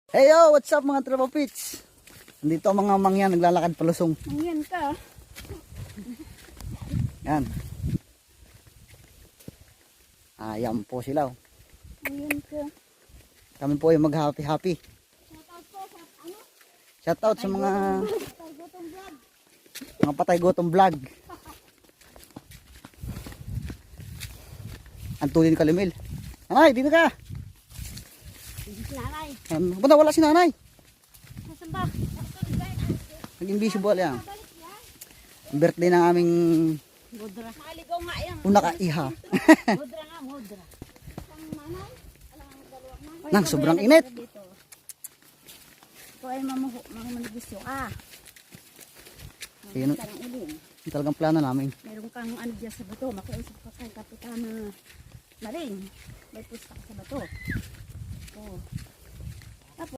Hey yo, what's up mga tropa pits? Nandito ang mga mangyan naglalakad palusong. Mangyan ka. Yan. Ayan po sila. Mangyan ka. Kami po yung mag-happy-happy. Shoutout po sa ano? Shout out sa mga Targotong vlog. patay gutom vlog. Antunin Kalimil. Nanay, dito ka. Hindi si nanay. Punta, wala si nanay. Nasaan ba? Naging visible yan. Birthday ng aming Mudra. Maligaw nga yan. una ka-iha. Mudra nga, mudra. Ang nanay? Alam ang dalawang nanay. Nang sobrang init. Ito ay mamanagusyo ka. Ayun. Parang uling. Yung talagang plano namin. Meron kang ano dyan sa bato. Makiusap ka kay Kapitana Maring. May pusta ka sa bato. Oh.